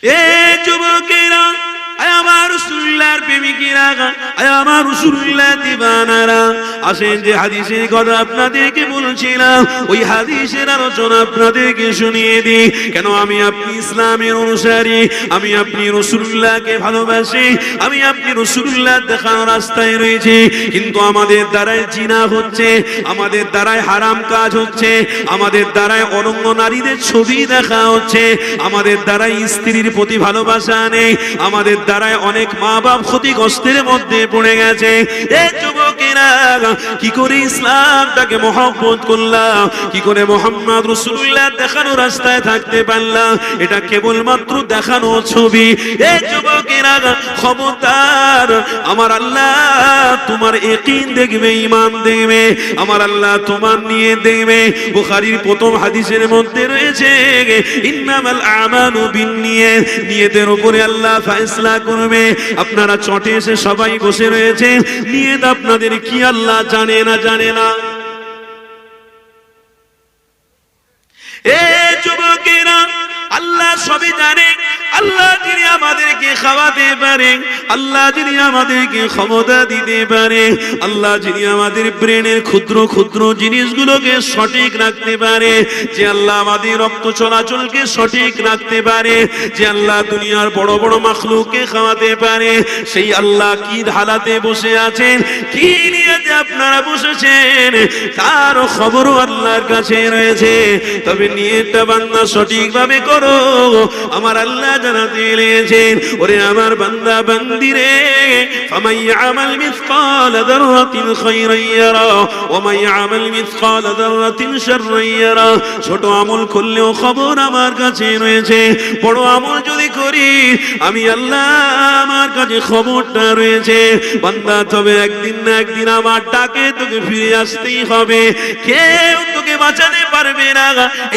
এ যুবকেরা, আয় আমার রাসূলুল্লাহর প্রেমিকেরা, আয় আমার রাসূলুল্লাহ দিবানারা, আসেন যে হাদিসের কথা আপনাদেরকে বলছিলাম ওই হাদিসের আলোচনা আপনাদেরকে শুনিয়ে দিই। কেন আমি আপনি ইসলামের অনুসারী, আমি আপনি রাসূলুল্লাহকে ভালোবাসি, আমি আপনি রাসূলুল্লাহ দেখানো রাস্তায় রয়েছি, কিন্তু আমাদের দ্বারাই জিনা হচ্ছে, আমাদের দ্বারাই হারাম কাজ হচ্ছে, আমাদের দ্বারাই অনঙ্গ নারীদের ছবি দেখা হচ্ছে, আমাদের দ্বারাই স্ত্রীর প্রতি ভালোবাসা নেই, আমাদের দ্বারাই অনেক মা বাপ ক্ষতিগ্রস্তের মধ্যে পড়ে গেছে। এ যুবকেরা, কি করে ইসলামটাকে মহব্বত করলাম, কি করে মুহাম্মদ রাসূলুল্লাহ দেখানো রাস্তায় থাকতে পারলাম? এটা কেবলমাত্র দেখানো ছবি। এ যুবকেরা, খবরদার, আমার আল্লাহ তোমার ইয়াকিন দেখবে, ঈমান দেখবে, আমার আল্লাহ তোমার নিয়ে দেখবে। বুখারীর প্রথম হাদিসের মধ্যে রয়েছে ইন্নামাল আমালু বিন্নিয়াত, নিয়তের উপরে আল্লাহ ফয়সালা করবে। আপনারা চটে এসে সবাই বসে রয়েছে, নিয়ত আপনাদের কি আল্লাহ জানে না? জানে না? এ যুবকেরা, আল্লাহ সবই জানে। আল্লাহ যিনি আমাদেরকে খাওয়াতে পারে, আল্লাহ যিনি আমাদেরকে ক্ষমতা দিতে পারে, আল্লাহ যিনি আমাদের ব্রেনের ক্ষুদ্র ক্ষুদ্র জিনিসগুলোকে সঠিক রাখতে পারে, যে আল্লাহ আমাদের রক্ত চলাচলকে সঠিক রাখতে পারে, যে আল্লাহ দুনিয়ার বড় বড় মাখলুককে খাওয়াতে পারে, সেই আল্লাহ কি হালাতে বসে আছেন, কি নিয়তে আপনারা বসেছেন, তার খবরও আল্লাহর কাছে রয়েছে। তবে নিয়তটা বান্দা সঠিকভাবে করো, আমার আল্লাহ জানাতে দিয়েছেন, ওরে আমার বান্দা বান্দি রে, ফামান ইয়ামাল মিসকালা যাররাতিন খায়রান ইয়ারা ওয়া মান ইয়ামাল মিসকালা যাররাতিন শাররান ইয়ারা। ছোট আমল করলেও খবর আমার কাছে রয়েছে, বড় আমল যদি করি আমি আল্লাহ আমার কাছে খবরটা রয়েছে। বান্দা, তবে একদিন না একদিন আমার ডাকে তোকে ফিরে আসতেই হবে, কেউ তোকে বাঁচাতে পারবে না।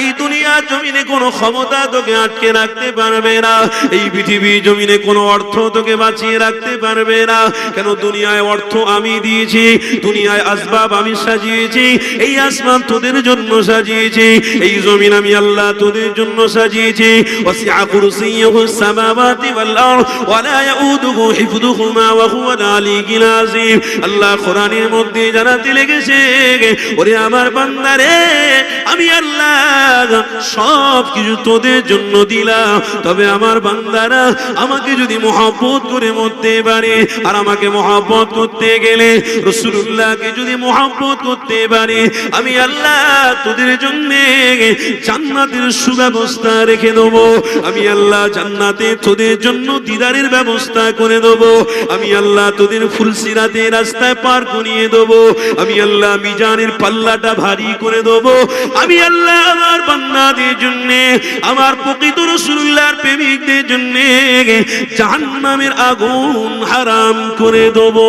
এই দুনিয়া জমিনে কোনো ক্ষমতা তোকে আটকে রাখতে পারবে না, এই পৃথিবী জমিনে কোনো অর্থ তোকে বাঁচিয়ে রাখতে পারবে না। কেন? দুনিয়ায় অর্থ আমি দিয়েছি, দুনিয়ায় আসবাব আমি সাজিয়েছি, এই আসমান তোদের জন্য সাজিয়েছি, এই জমিন আমি আল্লাহ তোদের জন্য সাজিয়েছি। ওয়াসিআ কুরসিয়্যুহুস সামাওয়াতি ওয়াল আরদ ওয়া লা ইয়াউদুহু হিফযুহুমা ওয়া হুয়াল আলিয়্যুল আযীম। আল্লাহ কোরআনের মধ্যে জানাতে লেগেছে, ওরে আমার বান্দারে, আমি আল্লাহ সব কিছু তোদের জন্য দিলাম, তবে আমার বান্দারা আমাকে যদি মহব্বত করে মরতে পারে, আর আমাকে মহব্বত করতে গেলে রাসূলুল্লাহকে যদি মহব্বত করতে পারে, আমি আল্লাহ তোদের জন্য জান্নাতের সুব্যবস্থা রেখে দেবো, আমি আল্লাহ জান্নাতে তোদের জন্য দিদারের ব্যবস্থা করে দেবো, আমি আল্লাহ তোদের ফুলসিরাতের রাস্তায় পার করিয়ে দেবো, আমি আল্লাহ মিজানের পাল্লাটা ভারী করে দেবো, আমি আল্লাহ আমার বান্দাদের জন্য, আমার প্রকৃত রাসূলুল্লাহর প্রেমিকদের জন্য জাহান্নামের আগুন হারাম করে দেবো।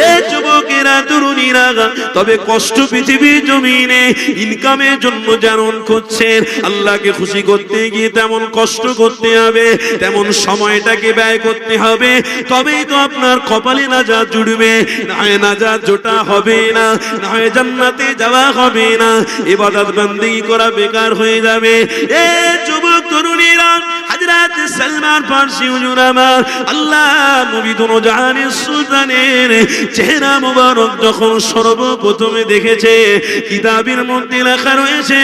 এ যুবকেরা, তরুণীরা, তবে কষ্ট পৃথিবীর জমিনে ইনকামের জন্য যেমন করছেন, আল্লাহকে খুশি করতে গিয়ে তেমন কষ্ট করতে হবে, তেমন সময়টাকে ব্যয় করতে হবে, তবেই তো আপনার কপালে নাজাত জুড়বে। না হয় নাজাত জোটা হবে না, না হয় জান্নাতে যাওয়া হবে না, ইবাদত বন্দেগী করা বেকার হয়ে যাবে। এ যুবক তরুণীরা, হযরত সালমান ফারসি হুজুর আমার, আল্লাহ নবী দোনো জাহানের সুলতানের চেহারা মুবারক যখন সর্বপ্রথমে দেখেছে, কিতাবের মধ্যে লেখা রয়েছে,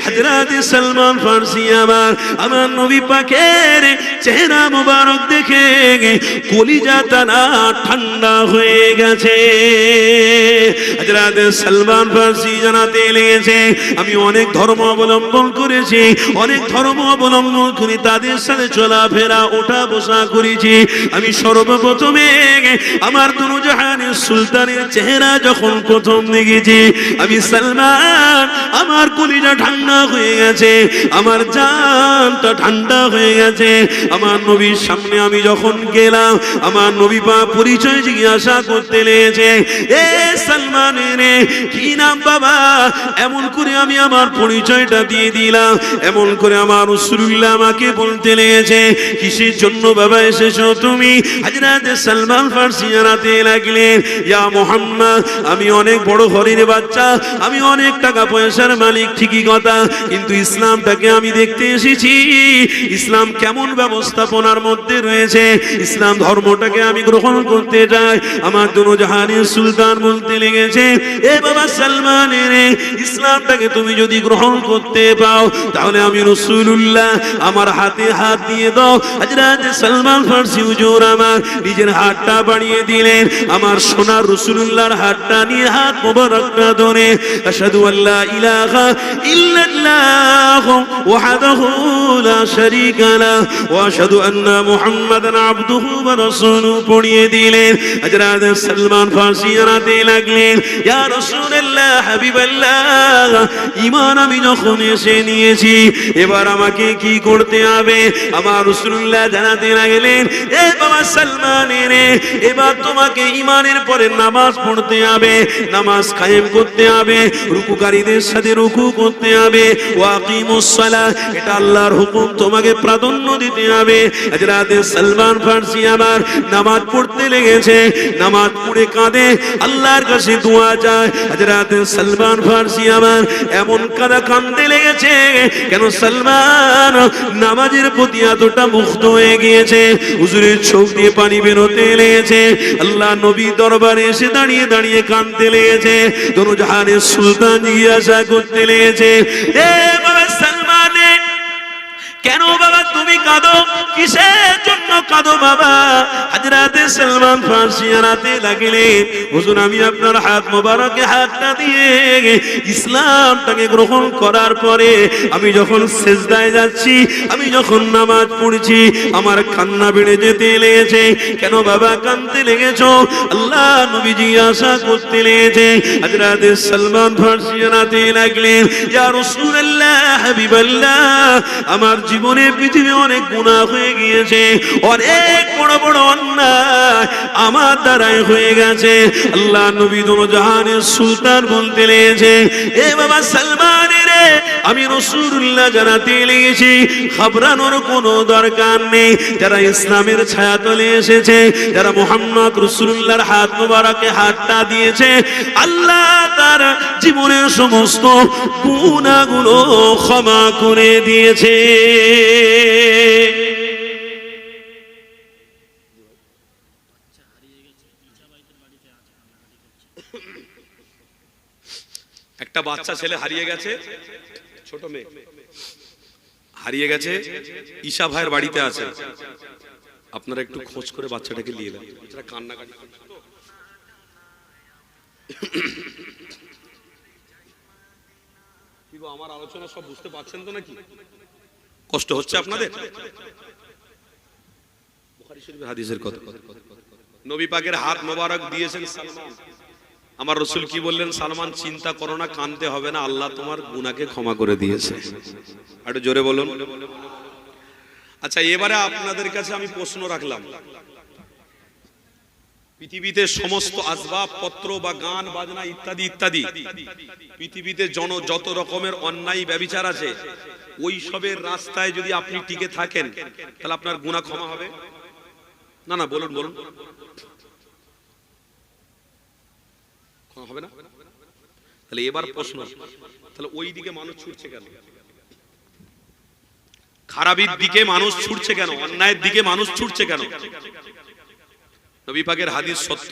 হযরত সালমান ফারসি আমার নবী পাকের চেহারা মুবারক দেখে কলিজা তারা ঠান্ডা হয়ে গেছে। হযরত সালমান ফারসি জানাতে লেগেছে, আমি অনেক ধর্ম অবলম্বন করেছি, অনেক ধর্ম অবলম্বন করে তাদের সাথে চলাফেরা ওঠা বসা করেছি, আমি সর্বপ্রথমে আমার দুনো জাহানের সুলতানের চেহারা যখন প্রথম দেখেছি, আমি সালমান, আমার কলিজা ঠান্ডা হয়ে গেছে, আমার জানটা ঠান্ডা হয়ে গেছে। আমার নবীর সামনে আমি যখন গেলাম, আমার নবী পাক পরিচয় জিজ্ঞাসা করতে লেগেছে, এ সালমানের কি নাম বাবা? এমন করে আমি আমার পরিচয়টা দিয়ে দিলাম, এমন করে আমার রাসূলুল্লাহ আমাকে বলতে লেগেছে, কিসের জন্য বাবা এসেছো তুমি? হযরত সালমান ফারসি জানাতে লাগলেন, ইয়া মুহাম্মদ, আমি অনেক বড় ঘরের বাচ্চা, আমি অনেক টাকা পয়সার মালিক ঠিকই কথা, কিন্তু ইসলামটাকে আমি দেখতে এসেছি ইসলাম কেমন ব্যবস্থাপনার মধ্যে রয়েছে, ইসলাম ধর্মটাকে আমি গ্রহণ করতে চাই। আমার দুনো জাহানের সুলতান বলতে লেগেছে, এ বাবা সালমান রে, ইসলামটাকে তুমি যদি গ্রহণ করতে পাও তাহলে আমি রাসূলুল্লাহ আমার হাতে হাত দিয়ে দাও। হযরত সালমান ফারসি হুজুর আমার নিজের হাতটা বাড়িয়ে দিলেন, আমার সোনার রাসূলুল্লাহর হাতটা নিয়ে হাত মোবারকটা ধরে আশহাদু আল্লা ইলাহা ইল্লাল্লাহ ওয়াহদাহু লা শারীকা লাহু ওয়া আশহাদু আন্না মুহাম্মাদান আবদুহু ওয়া রাসূলুহু পড়িয়ে দিলেন। হযরত সালমান ফারসি জানাতে লাগলেন, ইয়া রাসূলুল্লাহ হাবিবাল্লাহ, ঈমান আমি যখন এসে নিয়েছি এবার আমাকে কি করতে হবে? আমার রাসূলুল্লাহ জানাতে লাগলেন, এ বাবা সালমান রে, এবার তোমাকে ঈমানের পরে নামাজ পড়তে হবে, নামাজ কায়েম করতে হবে, রুকুকারীদের সাথে রুকু করতে হবে, ওয়া আকিমুস সালাহ, এটা আল্লাহর হুকুম, তোমাকে প্রাধান্য দিতে হবে। হযরত সালমান ফারসি আবার নামাজ পড়তে লেগেছে, নামাজ পড়ে কাঁদে, আল্লাহর কাছে দোয়া চায়। হযরত সালমান ফারসি আবার এমন কাঁদতে লেগেছে, কেন সালমান নামাজের প্রতি এতটা মুগ্ধ হয়ে গিয়েছে, হুজুরের চোখ দিয়ে পানি বেরোতে লেগেছে। আল্লাহ নবী দরবারে এসে দাঁড়িয়ে দাঁড়িয়ে কাঁদতে লেগেছে। দোনো জাহানের সুলতান জিজ্ঞাসা করতে লেগেছে, এ বাবা সালমান, কেন বাবা তুমি কাঁদো? কিসের জন্য কাঁদো বাবা? হযরত সালমান ফারসি জানাতে লাগলেন, হুজুর আমি আপনার হাত মোবারকে হাতটা দিয়ে ইসলামটাকে গ্রহণ করার পরে আমি যখন সিজদায় যাচ্ছি, আমি যখন নামাজ পড়ছি, আমার কান্না বেড়ে যেতে লেগেছে। কেন বাবা কাঁদতে লেগেছো? আল্লাহ নবী জিজ্ঞাসা করতে লেগেছে। হযরত সালমান ফারসি জানাতে লাগলেন, ইয়া রাসূলুল্লাহ হাবিবাল্লাহ, আমার জীবনে পৃথিবী অনেক গুনাহ হয়ে গিয়েছে, অনেক বড় বড় অন্যায় আমার দ্বারাই হয়ে গেছে। আল্লাহ নবী দোনো জাহানের সুলতান বলতে লেগেছে, এ বাবা সালমান রে, আমি রাসূলুল্লাহ জানাতে লেগেছি, ঘাবড়ানোর কোনো দরকার নেই। যারা ইসলামের ছায়াতলে এসেছে, যারা মুহাম্মদ রাসূলুল্লাহর হাত মোবারকে হাতটা দিয়েছে, আল্লাহ তার জীবনের সমস্ত গুনাহগুলো ক্ষমা করে দিয়েছে। একটা বাচ্চা ছেলে হারিয়ে গেছে, ছোট মেয়ে হারিয়ে গেছে, ঈশা ভাইয়ের বাড়িতে আছে। আপনারা একটু খোঁজ করে বাচ্চাটাকে নিয়ে এলেন। কান্নাকাটি আমার আলোচনা সব বুঝতে পারছেন তো নাকি? কষ্ট হচ্ছে আপনাদের? বুখারী শরীফের হাদিসের কথা, নবী পাকের হাত মোবারক দিয়েছেন সালমান। আমার রাসূল কি বললেন? সালমান চিন্তা করো না, কাঁদতে হবে না, আল্লাহ তোমার গুনাহকে ক্ষমা করে দিয়েছে। একটু জোরে বলুন। আচ্ছা, এবারে আপনাদের কাছে আমি প্রশ্ন রাখলাম, পৃথিবীতে সমস্ত আসবাব পত্র বা গান বাজনা ইত্যাদি ইত্যাদি পৃথিবীতে যত রকমের অন্যায় ব্যভিচার আছে, ওই সবের রাস্তায় যদি আপনি টিকে থাকেন তাহলে আপনার গুনাহ ক্ষমা হবে? না না, বলুন বলুন, ক্ষমা হবে না? তাহলে এবার প্রশ্ন, তাহলে ওই দিকে মানুষ ছুটছে কেন? খারাপের দিকে মানুষ ছুটছে কেন? অন্যায়ের দিকে মানুষ ছুটছে কেন? নবী পাকের হাদিস সত্য,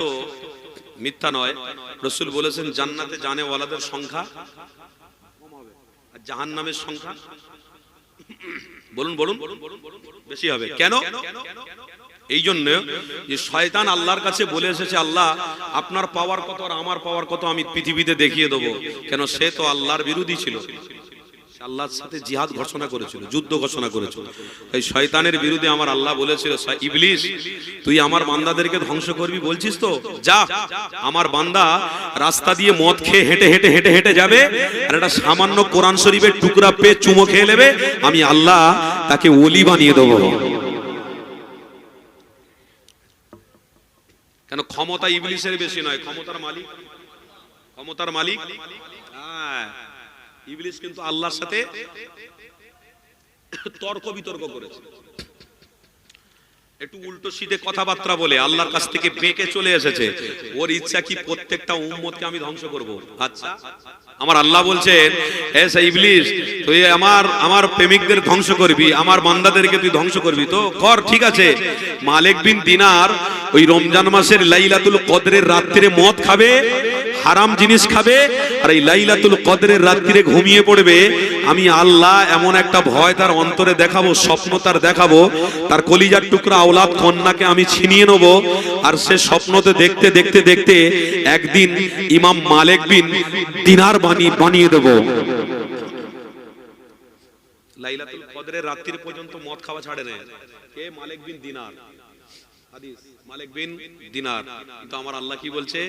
মিথ্যা নয়। রাসূল বলেছেন, জান্নাতে জানেওয়ালাদের সংখ্যা কম হবে আর জাহান্নামের সংখ্যা বলুন বলুন বেশি হবে। কেন? এই জন্য যে শয়তান আল্লাহর কাছে বলে এসেছে, আল্লাহ আপনার পাওয়ার কত আর আমার পাওয়ার কত আমি পৃথিবীতে দেখিয়ে দেবো। কেন? সে তো আল্লাহর বিরোধী ছিল, আল্লাহর সাথে জিহাদ ঘোষণা করেছিল, যুদ্ধ ঘোষণা করেছিল। তাই শয়তানের বিরুদ্ধে আমার আল্লাহ বলেছিল, ইবলিস তুই আমার বান্দাদেরকে ধ্বংস করবি বলছিস তো, যা, আমার বান্দা রাস্তা দিয়ে মদ খেয়ে হেঁটে হেঁটে হেঁটে হেঁটে যাবে আর একটা সামান্য কোরআন শরীফের টুকরা পেয়ে চুমো খেয়ে নেবে, আমি আল্লাহ তাকে ওলি বানিয়ে দেবো। কেন? ক্ষমতা ইবলিসের বেশি নয়, ক্ষমতার মালিক হ্যাঁ। ইবলিস কিন্তু আল্লাহর সাথে তর্ক বিতর্ক করেছে, একটু উল্টো সিধে কথাবার্তা বলে আল্লাহর কাছ থেকে বেঁকে চলে এসেছে, ওর ইচ্ছা কি প্রত্যেকটা উম্মতকে আমি ধ্বংস করব? আচ্ছা, আমার আল্লাহ বলছেন, হে ইবলিস, তুই আমার প্রেমিকদের ধ্বংস করবি, আমার বান্দাদেরকে তুই ধ্বংস করবি, তো কর, ঠিক আছে। মালিক বিন দিনার ওই রমজান মাসের লাইলাতুল কদরের রাত্রিরে মদ খাবে, হারাম জিনিস খাবে, আর এই লাইলাতুল কদরের রাত্রিরে ঘুমিয়ে পড়বে। আমি আল্লাহ এমন একটা ভয় তার অন্তরে দেখাবো, স্বপ্ন তার দেখাবো, তার কলিজার টুকরা আওলাদ কন্যাকে আমি ছিনিয়ে নেব, আর সে স্বপ্নতে দেখতে দেখতে দেখতে একদিন ইমাম মালিক বিন দিনার বানিয়ে দেব। লাইলাতুল কদরের রাত্রি পর্যন্ত মদ খাওয়া ছাড়ে না কে? মালিক বিন দিনার। হাদিস, মালিক বিন দিনার। কিন্তু আমার আল্লাহ কি বলছে?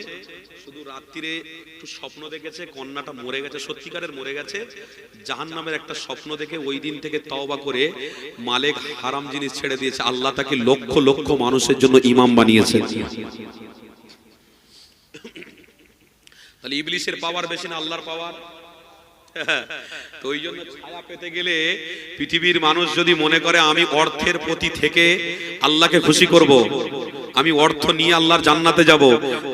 শুধু রাত্রিরে একটু স্বপ্ন দেখেছে, কন্যাটা মরে গেছে, সত্যিকারের মরে গেছে, জাহান্নামের একটা স্বপ্ন দেখে ওই দিন থেকে তওবা করে মালিক হারাম জিনিস ছেড়ে দিয়েছে। আল্লাহ তাকে লক্ষ লক্ষ মানুষের জন্য ইমাম বানিয়েছে। তাহলে ইবলিসের পাওয়ার বেশি না আল্লাহর পাওয়ার? তো ওই জন্য ছায়া পেতে গেলে পৃথিবীর মানুষ যদি মনে করে আমি অর্থের প্রতি থেকে আল্লাহকে খুশি করব, আমি অর্থ নিয়ে আল্লাহর জান্নাতে যাব,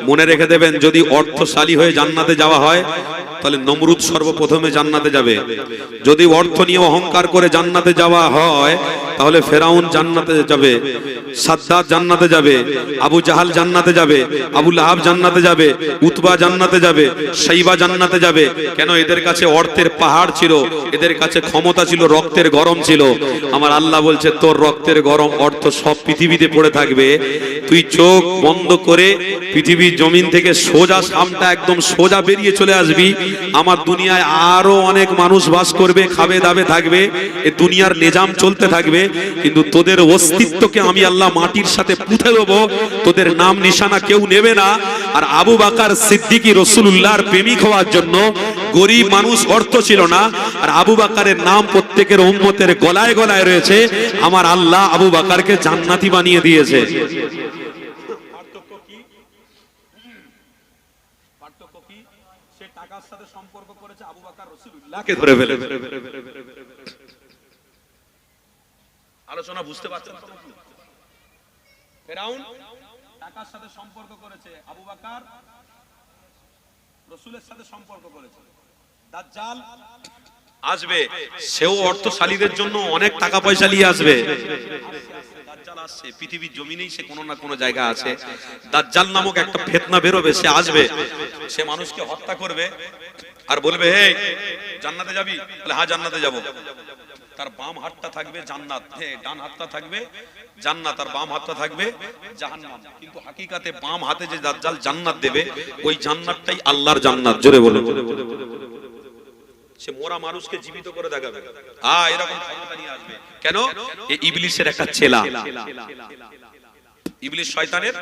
মনে রেখে দেবেন, যদি অর্থশালী হয়ে জান্নাতে যাওয়া হয় তাহলে নমরুদ সর্বপ্রথমে জান্নাতে যাবে। যদি অর্থ নিয়ে অহংকার করে জান্নাতে যাওয়া হয় তাহলে ফেরাউন জান্নাতে যাবে, সাদ্দাত জান্নাতে যাবে, আবু জাহাল জান্নাতে যাবে, আবু লাহাব জান্নাতে যাবে, উতবা জান্নাতে যাবে, শাইবা জান্নাতে যাবে। কেন? এদের কাছে অর্থের পাহাড় ছিল, এদের কাছে ক্ষমতা ছিল, রক্তের গরম ছিল। আমার আল্লাহ বলছে, তোর রক্তের গরম অর্থ সব পৃথিবীতে পড়ে থাকবে, তুই চোখ বন্ধ করে পৃথিবীর জমিন থেকে সোজা সামটা একদম সোজা বেরিয়ে চলে আসবি। আমার দুনিয়ায় আরো অনেক মানুষ বাস করবে, খাবে দাবে থাকবে, এ দুনিয়ার নিজাম চলতে থাকবে, কিন্তু তোদের অস্তিত্বকে আমি আল্লাহ মাটির সাথে পুঁতে দেবো, তোদের নাম নিশানা কেউ নেবে না। আর আবু বকর সিদ্দিকী রাসূলুল্লাহর প্রেমিক হওয়ার জন্য গরিব মানুষ, অর্থ ছিল না, আর আবু বকরের নাম প্রত্যেকের উম্মতের গলায় গলায় রয়েছে। আমার আল্লাহ আবু বকরকে জান্নাতি বানিয়ে দিয়েছে। পার্থক্য কি? সে টাকার সাথে সম্পর্ক করেছে, আবু বকর রাসূলুল্লাহকে ধরে ফেলে। আলোচনা বুঝতে পারছেন? ফেরাউন টাকার সাথে সম্পর্ক করেছে, আবু বকর রাসূলের সাথে সম্পর্ক করেছে। দাজ্জাল আসবে, সেও অর্থশালীদের জন্য অনেক টাকা পয়সা নিয়ে আসবে। দাজ্জাল আসছে, পৃথিবীর জমিনেই সে কোনো না কোনো জায়গা আছে। দাজ্জাল নামক একটা ফিতনা বেরোবে, সে আসবে, সে মানুষকে হত্যা করবে আর বলবে, হে জান্নাতে যাবি? বলে হ্যাঁ জান্নাতে যাব। তার বাম হাতটা থাকবে জান্নাত, ডান হাতটা থাকবে জান্নাত, আর বাম হাতটা থাকবে জাহান্নাম। কিন্তু হাকিকাতে বাম হাতে যে দাজ্জাল জান্নাত দেবে, ওই জান্নাতটাই আল্লাহর জান্নাত। জোরে বলো। সে মোরা মানুষকে জীবিত করে দেখাবে, এরকম ক্ষমতা নিয়ে আসবে। কেন? এই ইবলিসের একটা ছেলা, ইবলিস শয়তানের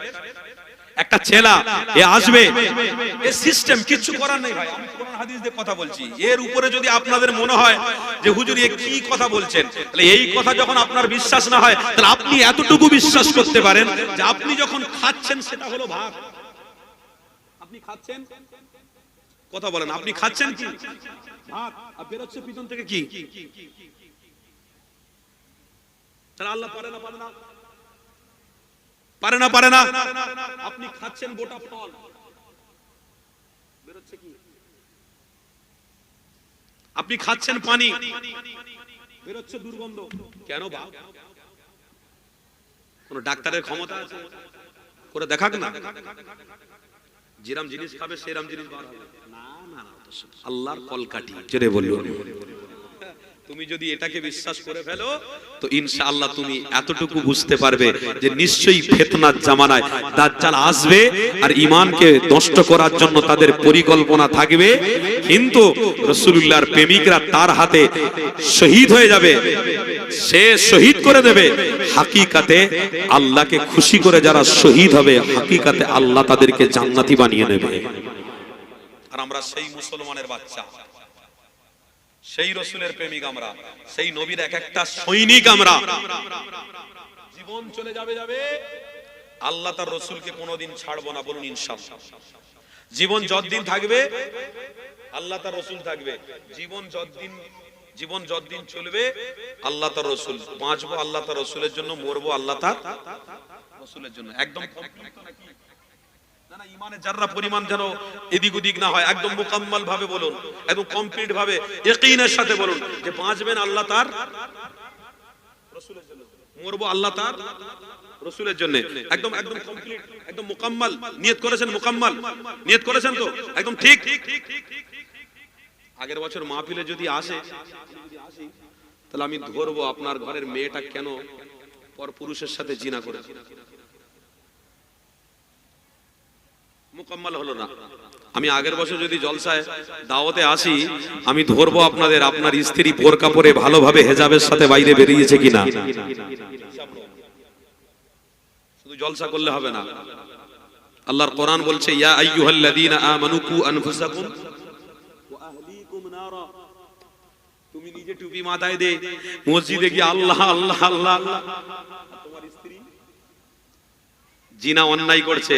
একটা ছেলা, এ আসবে, এ সিস্টেম, কিছু করার নেই ভাই। আমি কোরআন হাদিস দিয়ে কথা বলছি, এর উপরে যদি আপনাদের মনে হয় যে হুজুর এ কি কথা বলছেন, তাহলে এই কথা যখন আপনার বিশ্বাস না হয়, তাহলে আপনি এতটুকু বিশ্বাস করতে পারেন যে আপনি যখন খাচ্ছেন সেটা হলো ভাত। আপনি খাচ্ছেন, কথা বলেন, আপনি খাচ্ছেন কি? ভাত। আর বেরোচ্ছে পিছন থেকে কি? তাহলে আল্লাহ পারে না? পারে না? পারে না? পারে না? আপনি খাচ্ছেন গোটা ফল, বেরোচ্ছে কি? আপনি খাচ্ছেন পানি, বেরোচ্ছে দুর্গন্ধ। কেন? কোন ডাক্তারের ক্ষমতা আছে করে দেখাক না? যেরাম জিনিস খাবে সেরাম জিনিস বার হবে না। না, আল্লাহর কলকাঠি। জোরে বলুন। তুমি যদি এটাকে বিশ্বাস করে ফেলো তো ইনশাআল্লাহ তুমি এতটুকু বুঝতে পারবে যে নিশ্চয়ই ফিতনার জামানায় দাজ্জাল আসবে, আর ঈমানকে নষ্ট করার জন্য তাদের পরিকল্পনা থাকবে। কিন্তু রাসূলুল্লাহর প্রেমিকরা তার হাতে শহীদ হয়ে যাবে, সে শহীদ করে দেবে। হাকিকাতে আল্লাহকে খুশি করে যারা শহীদ হবে, হাকিকাতে আল্লাহ তাদেরকে জান্নাতি বানিয়ে নেবে। আর আমরা সেই মুসলমানের বাচ্চা, সেই রাসূলের প্রেমিক, আমরা সেই নবীর এক একটা সৈনিক। আমরা জীবন চলে যাবে, আল্লাহ তার রাসূলকে কোনোদিন ছাড়বো না। বলুন ইনশাআল্লাহ। জীবন যতদিন থাকবে আল্লাহ তার রাসূল থাকবে, জীবন যতদিন জীবন যতদিন চলবে আল্লাহ তার রসুল, বাঁচবো আল্লাহ তার রসুলের জন্য, মরবো আল্লাহ তার রসুলের জন্য। একদম কমপ্লিট তো নাকি? না না, ইমানের যাররা পরিমাণ যেন এদিক ওদিক না হয়, একদম মুকাম্মাল ভাবে বলুন, একদম কমপ্লিট ভাবে ইয়াকিনের সাথে বলুন যে বাঁচবেন আল্লাহ তার রসুলের জন্য, মরবো আল্লাহ তার রসুলের জন্য। একদম একদম কমপ্লিট, একদম মুকাম্মাল নিয়ত করেছেন, মুকাম্মাল নিয়ত করেছেন তো একদম ঠিক। আগের বছর মাহফিলে যদি আসে তাহলে আমি ধরবো আপনার ঘরের মেয়েটা কেন পরপুরুষের সাথে জিনা করেছে। মুকাম্মাল হলো না। আমি আগের বছর যদি জলসায় দাওয়াতে আসি, আমি ধরবো আপনাদের আপনার স্ত্রী বোরকা পরে ভালোভাবে হেজাবের সাথে বাইরে বেরিয়েছে কিনা। শুধু জলসা করলে হবে না। আল্লাহর কোরআন বলছে ইয়া আইয়ুহাল্লাযীনা আমানু কু আনফুসাকুম ওয়া আহলিকুম নারা। তুমি নিজে টুপি মাথায় দে, মসজিদে গিয়ে আল্লাহ আল্লাহ আল্লাহ আল্লাহ, তোমার স্ত্রী জিনা অন্যায় করছে,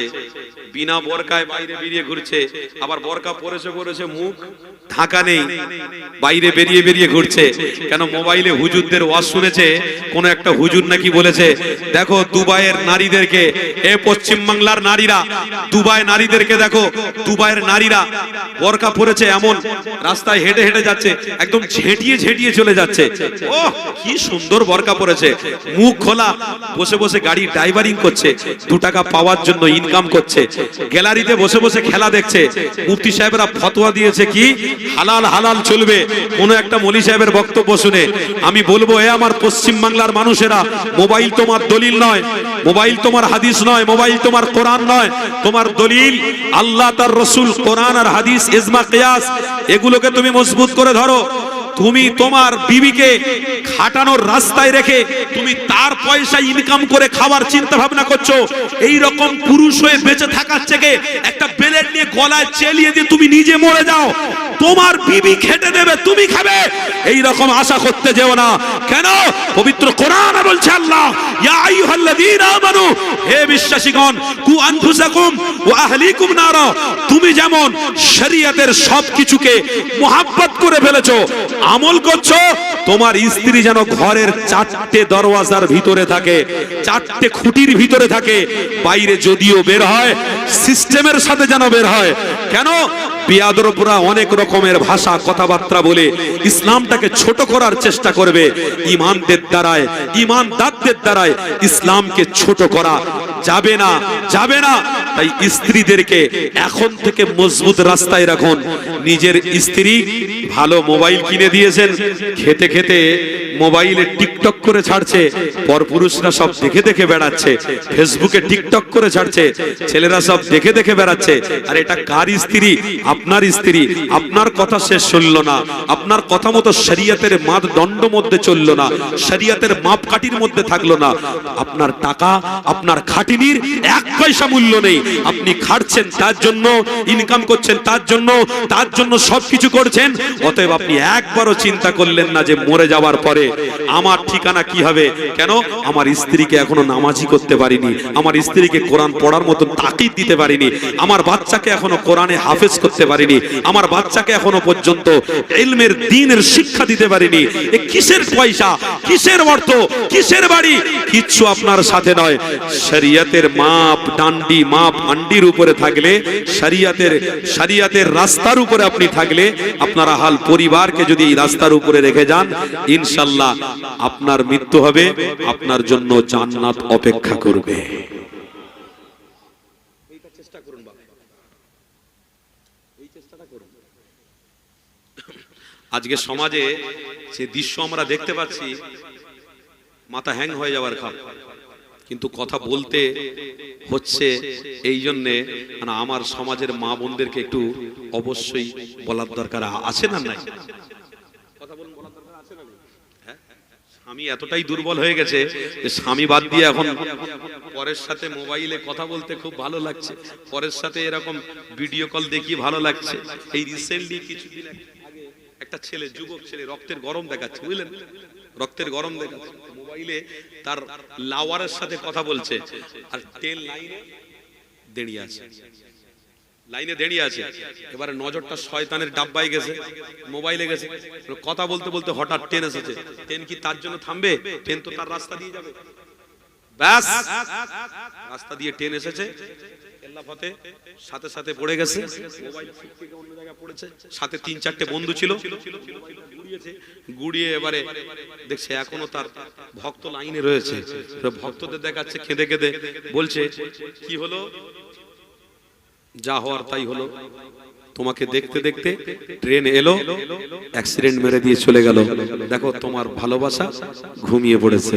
বিনা বোরকায় বাইরে বেরিয়ে ঘুরছে, আবার বোরকা পরেছে পরেছে মুখ ঢাকা নেই, বাইরে বেরিয়ে বেরিয়ে ঘুরছে। কেন? মোবাইলে হুজুরদের ওয়াজ শুনেছে, কোন একটা হুজুর নাকি বলেছে দেখো দুবাইয়ের নারীদেরকে, এ পশ্চিম বাংলার নারীরা, দুবাই নারীদেরকে দেখো, দুবাইয়ের নারীরা বোরকা পরেছে, এমন রাস্তায় হেঁটে হেঁটে যাচ্ছে, একদম ঝেঁটিয়ে ঝেঁটিয়ে চলে যাচ্ছে। ও কি সুন্দর বোরকা পরেছে, মুখ খোলা, বসে বসে গাড়ি ড্রাইভারিং করছে, 2 টাকা পাওয়ার জন্য ইনকাম করছে, গ্যালারিতে বসে বসে খেলা দেখছে। মুফতি সাহেবরা ফতোয়া দিয়েছে কি হালাল হালাল চলবে। কোন একটা মৌলী সাহেবের বক্তব্য শুনে আমি বলবো, এ আমার পশ্চিম বাংলার মানুষেরা, মোবাইল তোমার দলিল নয়, মোবাইল তোমার হাদিস নয়, মোবাইল তোমার কোরআন নয়, তোমার দলিল আল্লাহ তার রসুল, কোরআন আর হাদিস, ইজমা কিয়াস, এগুলোকে তুমি মজবুত করে ধরো। তুমি তোমার বিবিকে খাটানোর রাস্তায় রেখে তুমি তার পয়সা ইনকাম করে খাবার চিন্তা ভাবনা করছো। এই রকম পুরুষ হয়ে বেঁচে থাকার থেকে একটা ব্লেড নিয়ে গলায় চেলিয়ে দিয়ে তুমি নিজে মরে যাও, তোমার বিবি খেটে দেবে, তুমি খাবে, এই রকম আশা করতে যেও না। কেন? পবিত্র কোরআন বলছে আল্লাহ ইয়া আইয়ুহাল্লাযীনা আমানু, হে বিশ্বাসীগণ, কু আনফুসাকুম ওয়া আহলিকুম নারা। তুমি যেমন শরীয়তের সবকিছুকে মুহাব্বত করে ফেলেছো, আমল করছো, তোমার স্ত্রী যেন ঘরের 4টে দরওয়াজার ভিতরে থাকে, 4টে খুঁটির ভিতরে থাকে, বাইরে যদিও বের হয় সিস্টেমের সাথে যেন বের হয়। কেন? বিয়াদরপুরা অনেক রকমের ভাষা কথাবার্তা বলে ইসলামটাকে ছোট করার চেষ্টা করবে। ইমানদের দ্বারায়, ইমানদারদের দ্বারায় ইসলামকে ছোট করা যাবে না, যাবে না। তাই স্ত্রীদেরকে এখন থেকে মজবুত রাস্তায় রাখুন। নিজের স্ত্রী ভালো মোবাইল কিনে দিয়েছেন, খেতে খেতে মোবাইলে টিকটক করে ছাড়ছে, পরপুরুষরা সব দেখে দেখে বেড়াচ্ছে, ফেসবুকে টিকটক করে ছাড়ছে, ছেলেরা সব দেখে দেখে বেড়াচ্ছে। আর এটা কার স্ত্রী? আপনার স্ত্রী। আপনার কথা সে শুনল না, আপনার কথা মতো শরীয়তের মাপদণ্ড মধ্যে চলল না, শরীয়তের মাপকাঠির মধ্যে থাকলো না। আপনার টাকা, আপনার খাটিনির 1 পয়সা মূল্য নেই। আপনি খাটছেন তার জন্য, ইনকাম করছেন তার জন্য সবকিছু করছেন। অতএব আপনি একবারও চিন্তা করলেন না যে মরে যাওয়ার পরে আমার ঠিকানা কি হবে। কেন? আমার স্ত্রীকে এখনো নামাজি করতে পারিনি, আমার স্ত্রীকে কোরআন পড়ার মতো তাকিদ দিতে পারিনি, আমার বাচ্চাকে এখনো কোরআনে হাফেজ করতে পারিনি, আমার বাচ্চাকে এখনো পর্যন্ত ইলমের দ্বীনের শিক্ষা দিতে পারিনি। এ কিসের পয়সা, কিসের অর্থ, কিসের বাড়ি? কিচ্ছু আপনার সাথে নয়। শরীয়তের মাপ ডান্ডি, মাপ আন্ডির উপরে থাকলে, শরীয়তের রাস্তার উপরে আপনি থাকলে, আপনার আহাল পরিবারকে যদি এই রাস্তার উপরে রেখে যান, ইনশাআল্লাহ আপনার মৃত্যু হবে, আপনার জন্য জান্নাত অপেক্ষা করবে। এইটা চেষ্টা করুন বাবা, এই চেষ্টাটা করুন। আজকে সমাজে যে দৃশ্য আমরা দেখতে পাচ্ছি, মাথা হ্যাং হয়ে যাওয়ার খাপ। কিন্তু কথা বলতে হচ্ছে এই জন্যে, আমার সমাজের মা বোনদেরকে একটু অবশ্যই বলার দরকার আছে না নাই? কথা বলুন, বলার দরকার আছে না? হ্যাঁ, স্বামী এতটাই দুর্বল হয়ে গেছে যে স্বামী বাদ দিয়ে এখন পরের সাথে মোবাইলে কথা বলতে খুব ভালো লাগছে, পরের সাথে এরকম ভিডিও কল দেখিয়ে ভালো লাগছে। এই রিসেন্টলি কিছুদিন আগে একটা ছেলে, যুবক ছেলে, রক্তের গরম দেখাচ্ছে, বুঝলেন, রক্তের গরম দেখাচ্ছে, মোবাইলে তার লাওয়ারের সাথে কথা বলছে, আর 10 লাইনে দাঁড়িয়ে আছে। লাইনে দাঁড়িয়ে আছে, এবারে নজরটা শয়তানের ডাব্বায় গেছে, মোবাইলে গেছে, কথা বলতে বলতে হঠাৎ ট্রেন এসেছে। ট্রেন কি তার জন্য থামবে? ট্রেন তো তার রাস্তা দিয়ে যাবে। ব্যাস, রাস্তা দিয়ে ট্রেন এসেছে, কেল্লাফতে সাথে সাথে পড়ে গেছে, মোবাইল থেকে অন্য জায়গায় পড়েছে, সাথে 3-4টে বন্ধু ছিল, গুড়িয়ে এবারে দেখছে এখনো তার ভক্ত লাইনে রয়েছে। ভক্তদের দেখাচ্ছে কেঁদে কেঁদে, বলছে কি হলো? যা হওয়ার তাই হলো, তোমাকে দেখতে দেখতে ট্রেন এলো, অ্যাক্সিডেন্ট মেরে দিয়ে চলে গেল, দেখো তোমার ভালোবাসা ঘুমিয়ে পড়েছে।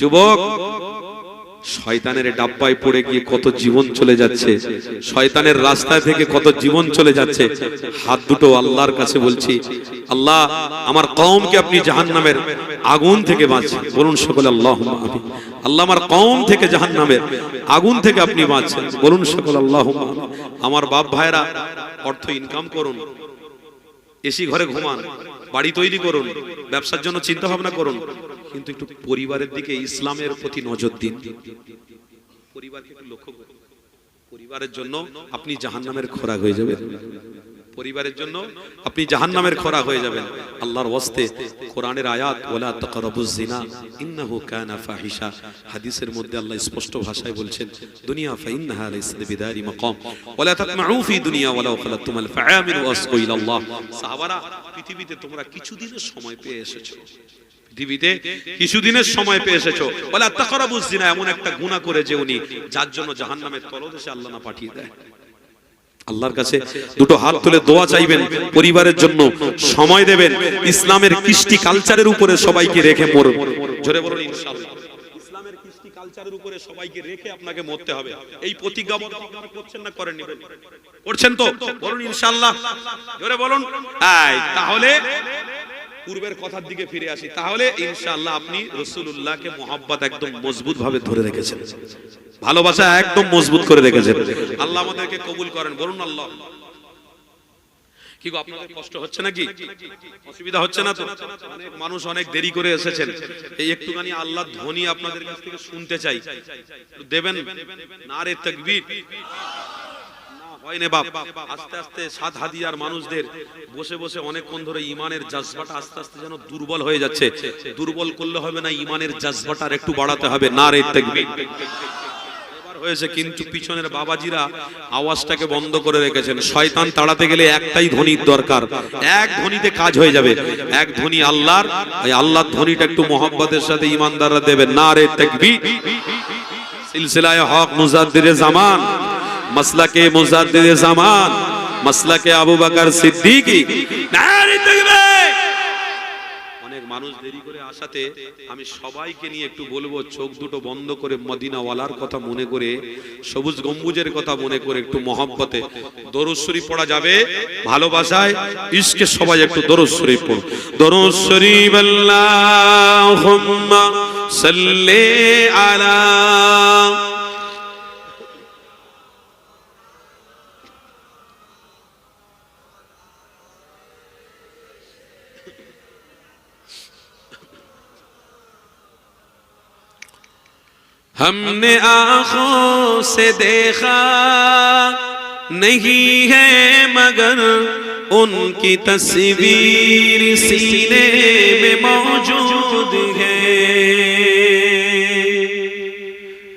যুবক, শয়তানের ডাব্বায় পড়ে গিয়ে কত জীবন চলে যাচ্ছে, শয়তানের রাস্তায় থেকে কত জীবন চলে যাচ্ছে। হাত দুটো আল্লাহর কাছে বলছি, আল্লাহ আমার কওমকে আপনি জাহান্নামের আগুন থেকে বাঁচান। বলুন সকলে আল্লাহুম্মা আমিন। আল্লাহ আমার কওম থেকে জাহান্নামের আগুন থেকে আপনি বাঁচান। বলুন সকলে আল্লাহুম্মা আমিন। আমার বাপ ভাইরা, অর্থ ইনকাম করুন, এসি ঘরে ঘুমান, বাড়ি তৈরি করুন, ব্যবসার জন্য চিন্তা ভাবনা করুন, কিন্তু একটু পরিবারের দিকে, ইসলামের প্রতি নজর দিন। পরিবারকে একটু লক্ষ্য করুন। পরিবারের জন্য আপনি জাহান্নামের খোরাক হয়ে যাবেন। পরিবারের জন্য আপনি জাহান্নামের খোরাক হয়ে যাবেন। আল্লাহর ওয়াস্তে কোরআনের আয়াত, ওয়ালা তাকরাবুজ জিনা ইন্নাহু কানা ফাহিশা, হাদিসের মধ্যে আল্লাহ স্পষ্ট ভাষায় বলছেন, দুনিয়া ফাইন্নাহা লাইসা বিদারি মাকাম ওয়ালা তাতমাউ ফি দুনিয়া ওয়ালাউ খালাতুমাল ফাআমিন ওয়াসকু ইলাল্লাহ। সাহাবারা, পৃথিবীতে তোমরা কিছুদিনের সময় পেয়ে এসেছো, পৃথিবীতে কিছুদিনের সময় পেয়ে এসেছো, ওয়ালা তাকরাবুজ জিনা, এমন একটা গুনাহ করে যে উনি, যার জন্য জাহান্নামের তলদেশে আল্লাহ না পাঠিয়ে দেয়। আল্লাহর কাছে দুটো হাত তুলে দোয়া চাইবেন, পরিবারের জন্য সময় দেবেন, ইসলামের কৃষ্টি কালচারের উপরে সবাইকে রেখে মরুন। জোরে বলুন ইনশাআল্লাহ। ইসলামের কৃষ্টি কালচারের উপরে সবাইকে রেখে আপনাকে মরতে হবে। এই প্রতিজ্ঞাবদ্ধ আপনারা করছেন না করেননি? করছেন তো? বলুন ইনশাআল্লাহ। জোরে বলুন। তাহলে পূর্বের কথার দিকে ফিরে আসি। তাহলে ইনশাআল্লাহ আপনি রাসূলুল্লাহকে মহব্বত একদম মজবুত ভাবে ধরে রেখেছেন, ভালোবাসা একদম মজবুত করে রেখেছেন। আল্লাহ আমাদেরকে কবুল করেন। বলুন আল্লাহ। কি গো, আপনাদের কষ্ট হচ্ছে নাকি? অসুবিধা হচ্ছে না তো? অনেক মানুষ অনেক দেরি করে এসেছেন, এই একটুখানি আল্লাহর ধ্বনি আপনাদের কাছ থেকে শুনতে চাই, দেবেন? নারে তাকবীর। হয়নি বাপ, আস্তে আস্তে সাত হাদিয়ার মানুষদের বসে বসে অনেকক্ষণ ধরে ইমানের জজবাটা আস্তে আস্তে যেন দুর্বল হয়ে যাচ্ছে। দুর্বল করলে হবে না, ইমানের জজবাটা একটু বাড়াতে হবে। নারে তাকবীর হয়েছে, কিন্তু পিছনের বাবাজিরা আওয়াজটাকে বন্ধ করে রেখেছেন। শয়তান তাড়াতে গেলে একটাই ধ্বনির দরকার, এক ধ্বনিতে কাজ হয়ে যাবে, এক ধ্বনি আল্লাহর। এই আল্লাহর ধ্বনিটা একটু মহব্বতের সাথে ইমানদাররা দেবেন। নারে তাকবীর। সিলসিলায়ে হক মুজাদ্দিদে জামান, মাসলাকে মুজাদ্দিদে জামান, মাসলাকে আবু বকর সিদ্দিকী। নারে তাকবীর। অনেক মানুষ দেরি করে আসাতে আমি সবাইকে নিয়ে একটু বলবো, চোখ দুটো বন্ধ করে মদিনাওয়ালার কথা মনে করে, সবুজ গম্বুজের কথা মনে করে একটু মহব্বতে দরুদ শরীফ পড়া যাবে। ভালোবাসায়, ইশকে সবাই একটু দরুদ শরীফ পড়ো। দরুদ শরীফ আল্লাহুম্মা সাল্লি আলা हमने आँखों से देखा नहीं है मगर उनकी तस्वीर सीने में मौजूद है,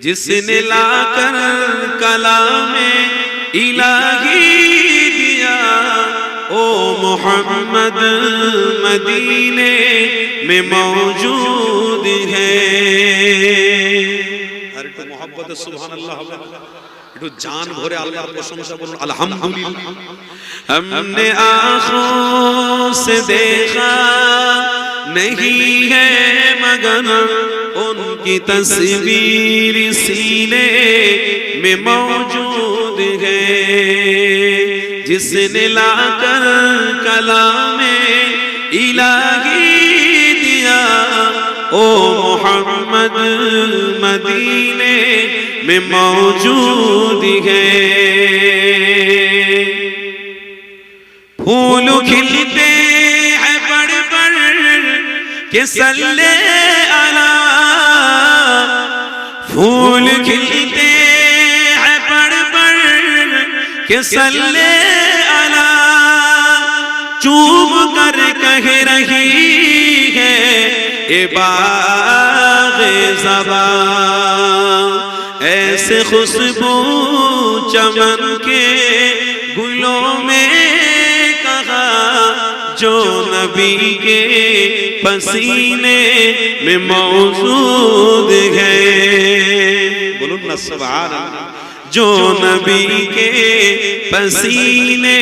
जिसने लाकर कलामे इलाही दिया ओ मोहम्मद मदीने में मौजूद है। सुभानअल्लाह, একটু জান ভরে আল্লাহর প্রশংসা করুন। আলহামদুলিল্লাহ। हमने आँखों से देखा नहीं है मगर उनकी तस्वीर सीने में मौजूद है, जिसने लाकर कलामे इलाही दिया ओ मोहम्मद मदीने में मौजूद है। फूल खिलते हैं बड़ बड़ के सल्ले अला, फूल खिलते हैं बड़ बड़ के کہ صلی علی چوم کر کہہ رہی ہے اے باغ زبان، ایسے خوشبو چمن کے گلوں میں کہا جو نبی کے پسینے میں موجود ہے، بولو نا سبحان اللہ، جو نبی کے پسینے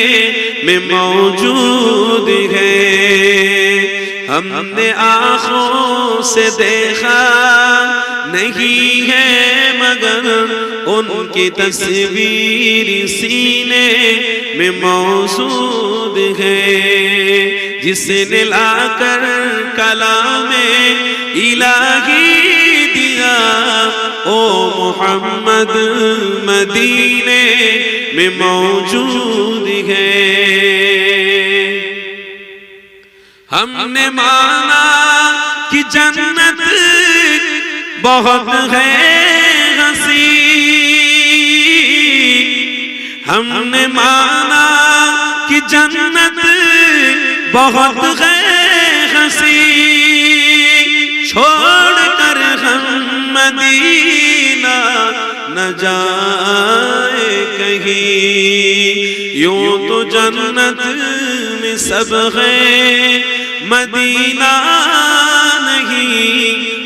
میں موجود ہے، ہم نے آنکھوں سے دیکھا نہیں ہے مگر ان کی تصویر سینے میں موجود ہے، جس نے لا کر کلام الہی دیا او محمد مدینے میں موجود ہے۔ ہم نے مانا کہ جنت بہت ہے ہنسی، ہم نے مانا کہ جنت بہت ہے ہنسی، چھوڑ کر ہم مدینہ نہ جائے کہیں، یوں تو جنت میں سب ہے مدینہ نہیں،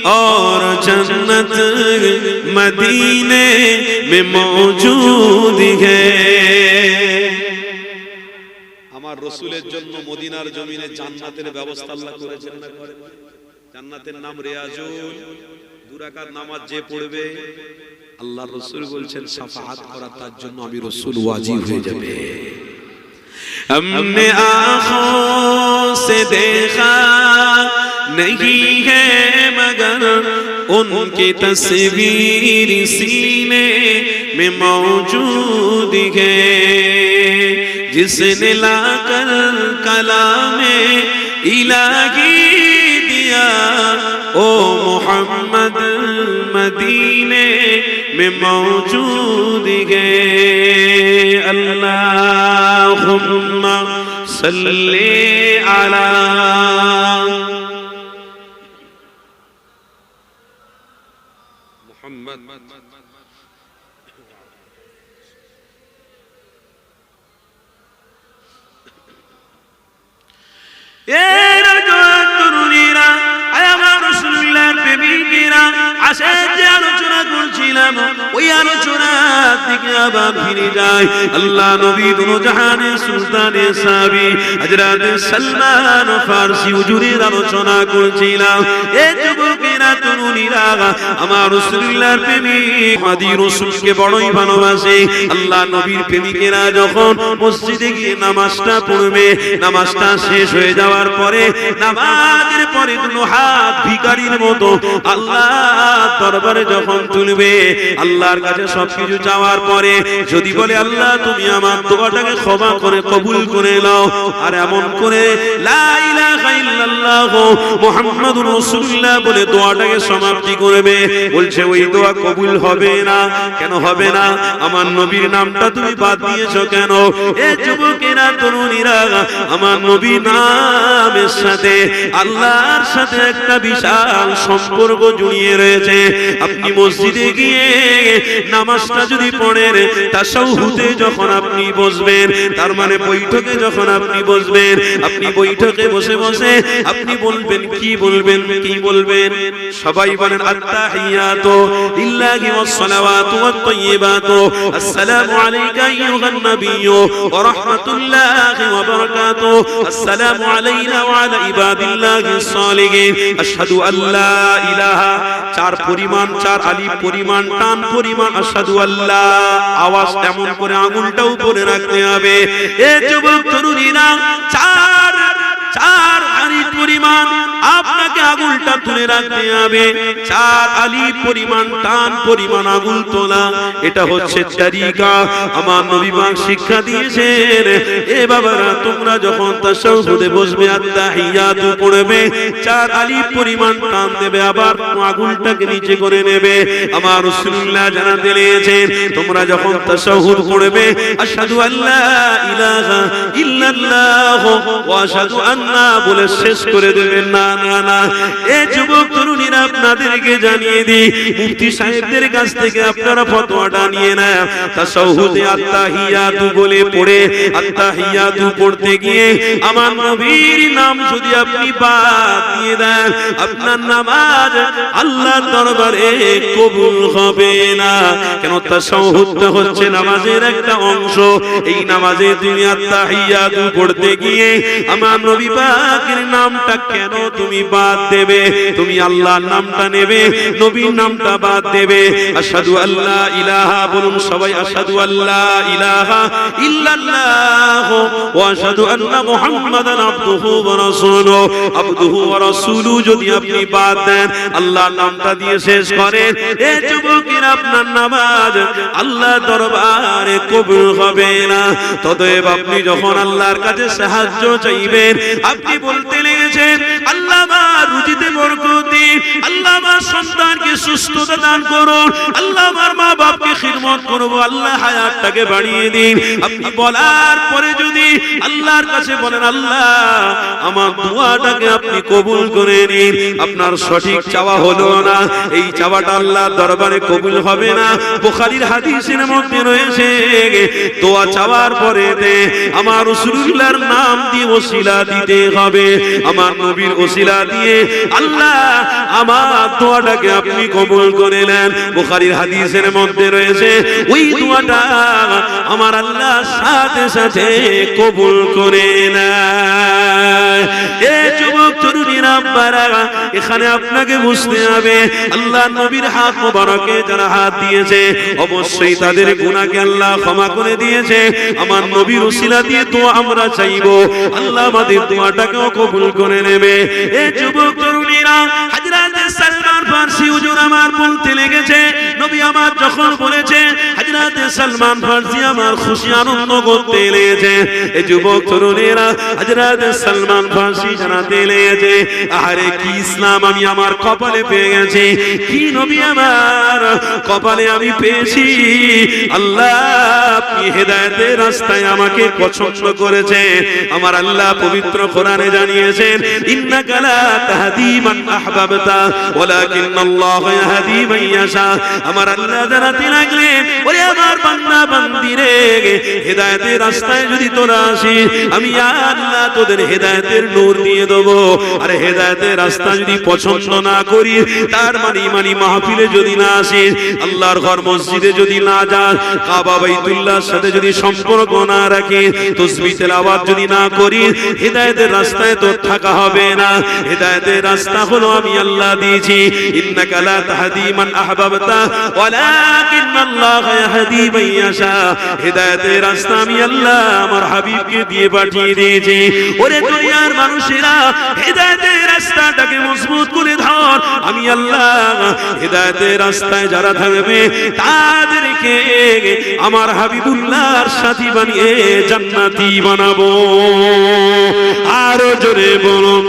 اور جنت مدینے میں موجود ہے۔ আমার রাসূলের জন্য মদিনার জমিনে জান্নাতের ব্যবস্থা আল্লাহ করেছেন না করেন? জান্নাতের নাম রিয়াজুল, দুই রাকাত নামাজ যে পড়বে আল্লাহর রাসূল বলছেন শাফাআত করা তার জন্য আমি রাসূল ওয়াজিব হয়ে যাবে। हमने आँखों से देखा नहीं है मगर उनकी तस्वीर सीने में मौजूद है, जिसने लाकर कलाम इलाही दिया ओ मोहम्मद मदीने में मौजूद है। अल्लाहुम्मा सल्ली अला मुहम्मद। আলোচনা করছিলাম ওই আলোচনার দিকে আবার ফিরে যাই। আল্লাহ নবী দুজাহানের সুলতানে সাবি হযরত সালমান ফারসি হুজুরের আলোচনা করছিলাম। এ যুবকেরা তরুণীরা আমার রাসূলুল্লাহর প্রেমিক হাদি রাসূলকে বড়ই ভালোবাসে। আল্লাহ নবীর প্রেমিকেরা যখন মসজিদে গিয়ে নামাজটা পড়বে, নামাজটা শেষ হয়ে যাওয়ার পরে নামাজের পরে দুটো হাত ভিখারির মতো আল্লাহ দরবারে যখন তুলবে, আল্লাহর কাছে সবকিছু চাওয়ার পরে যদি বলে আল্লাহ তুমি আমার দোয়াটাকে ক্ষমা করে কবুল করে নাও, আর এমন করে লা ইলাহা ইল্লাল্লাহ মুহাম্মাদুর রাসূলুল্লাহ বলে দোয়াটাকে সমাপ্তি করবে, বলছে ওই দোয়া কবুল হবে না। কেন হবে না? আমার নবীর নামটা তুমি বাদ দিয়েছো কেন? এ যুবকেরা তরুণীরা, আমার নবীর নামের সাথে আল্লাহর সাথে একটা বিশাল সম্পর্ক জড়িয়ে রয়েছে। আপনি মসজিদে গিয়ে নামাজটা যদি পড়েন, তাশাহুদে যখন আপনি বসবেন, তার মানে বৈঠকে যখন আপনি বসবেন, আপনি বৈঠকে বসে বসে আপনি বলবেন কি বলবেন? কি বলবেন? সবাই বলেন আত্তাহিয়াতু লিল্লাহি ওয়াস সালাওয়াতু ওয়াত তাইয়্যিবাতু আসসালামু আলাইকা আইয়ুহান নাবিয়্যু ওয়া রাহমাতুল্লাহি ওয়া বারাকাতুহু আসসালামু আলাইনা ওয়া আলা ইবাদিল্লাহিস সালিহিন আশহাদু আল্লা ইলাহা, চার পরিমাণ, চার আলিফ পরিমাণ, টান পরিমাণ আশহাদু আল্লাহ, আওয়াজ এমন করে আঙুলটা উপরে রাখতে হবে। এ যুবক তরুণীরা চার আলিফ পরিমাণ আপনাকে আগুলটা তুলে রাখতে হবে 4 আলি পরিমাণ টান পরিমাণ আগুল তোলা। এটা হচ্ছে তরিকা, আমার নবী পাক শিক্ষা দিয়েছেন। এ বাবারা, তোমরা যখন তাশাহুদে বসবে আত্তাহিয়াতু পড়বে 4 আলি পরিমাণ টান দেবে, আবার আগুলটাকে নিচে করে নেবে। আমার রাসূলুল্লাহ জানাতে দিয়েছেন, তোমরা যখন তাশাহুদ পড়বে আশহাদু আল্লা ইলাহা ইল্লাল্লাহ ওয়া আশহাদু আন্না বলে শেষ করে দেবেন না। না না, এই যুবক তরুণীরা আপনাদেরকে জানিয়ে দিই, মুফতি সাহেবদের কাছ থেকে আপনারা ফতোয়াটা নিয়ে নেন। তাশাহুদে আত্তাহিয়াতু বলে পড়ে আত্তাহিয়াতু পড়তে গিয়ে আমার নবীর নাম যদি আপনি বাদ দিয়ে দেন, আপনার নামাজ আল্লাহর দরবারে কবুল হবে না। কেন? তাশাহুদটা হচ্ছে নামাজের একটা অংশ। এই নামাজে তুমি আত্তাহিয়াতু পড়তে গিয়ে আমার নবী পাকের নামটা কেন তুমি বাদ দেবে? তুমি আল্লাহর নামটা নেবে, নবীর নামটা বাদ দেবে। আশহাদু আল্লা ইলাহা বলুন সবাই, আশহাদু আল্লা ইলাহা ইল্লাল্লাহ ওয়া আশহাদু আন্না মুহাম্মাদান আবদুহু ওয়া রাসূলুহু। আবদুহু ওয়া রাসূলুহু যদি আপনি বাদ দেন, আল্লাহর নামটা দিয়ে শেষ করেন, এ যুবকের আপনার নামাজ আল্লাহর দরবারে কবুল হবে না। ততএব আপনি যখন আল্লাহর কাছে সাহায্য চাইবেন, আপনি বলতে লেগেছেন আল্লাহ আমার রুজিতে বরকত দিন, আল্লাহ আমার সন্তানকে সুস্থতা দান করুন, আল্লাহ আমার মা বাপকে খিদমত করব, আল্লাহ হায়াতটাকে বাড়িয়ে দিন। আপনি বলার পরে যদি আল্লাহর কাছে বলেন আল্লাহ আমার দোয়াটাকে আপনি কবুল করে নিন, আপনার সঠিক চাওয়া হলো না, এই চাওয়াটা আল্লাহর দরবারে কবুল হবে না। বুখারীর হাদিসের মধ্যে রয়েছে, দোয়া চাওয়ার পরে আমার রাসূলুল্লাহর নাম দিয়ে ওসিলা দিতে হবে, আমার নবীর ওসিলা দিয়ে আল্লাহ আমার দোয়াটাকে আপনি কবুল করে নেন। বুখারীর হাদিসের মধ্যে রয়েছে, ওই দোয়াটা আমার আল্লাহ সাথে সাথে কবুল করে নেয়। এই যুবক তরুণীরা আপনারা, এখানে আপনাকে বুঝতে হবে আল্লাহ নবীর হাত মোবারকে যারা হাত দিয়েছে অবশ্যই তাদের গুনাহকে আল্লাহ ক্ষমা করে দিয়েছে। আমার নবীর ওসিলা দিয়ে দোয়া আমরা চাইবো, আল্লাহ আমাদের দোয়াটাকেও কবুল করে নেবে। এই যুবক তরুণীরা, হযরত সালমান ফারসি হুজুর আমার বলতে লেগেছে, নবী আমার যখন বলেছে, হযরত সালমান ফারসি আমার খুশি আনন্দ করতে লেগেছে। এই যুবক তরুণীরা, হযরত সালমান ফারসি জানাতে লেগেছে, আরে কি ইসলাম আমি আমার কপালে পেয়ে গেছি, কি নবী আমার কপালে আমি পেয়েছি। আল্লাহ আপনি হেদায়েতের রাস্তায় আমাকে পছন্দ করেছে। আমার আল্লাহ পবিত্র কোরআনে জানিয়েছেন, ইন্নাকা লা তাহদি মান আহবাবতা ওয়ালাকিন্নাল্লাহ ইয়াহদি মান ইয়াশা। আমার আল্লাহ জানাতে লাগলেন, ওরে আমার বান্দা বান্দিরে, হেদায়েতের রাস্তায় যদি তোরা আসিস, আমি আল্লাহ তোদের হেদায়েতের নূর দিয়ে দেব। আর হেদায়েতের রাস্তা যদি পছন্দ না করি, তার মানে মাহফিলে যদি না আসিস, আল্লাহর ঘর মসজিদে যদি না যাস, কাবা বাইতুল্লাহর সাথে যদি সম্পর্ক না রাখিস, তাসবিহ তেলাওয়াত যদি না করিস, হেদায়েতের রাস্তায় তোর থাকা হবে না। হেদায়েতের রাস্তা হলো আমি আল্লাহ দিয়েছি, ইন্নাকা লা তাহদি মান আহবাবতা ওয়ালাকিন্নাল্লাহ ইয়াহদি মান ইয়াশা। হেদায়েতের রাস্তা আমি আল্লাহ আমার হাবিবকে দিয়ে পাঠিয়ে দিয়েছি। ওরে দুনিয়ার মানুষেরা, হেদায়েতের রাস্তাটাকে মজবুত করে ধর, আমি আল্লাহ হেদায়েতের রাস্তায় যারা থাকবে তাদেরকে আমার হাবিবুল্লাহর সাথী বানিয়ে জান্নাতি বানাবো। আরো জোরে বলুন।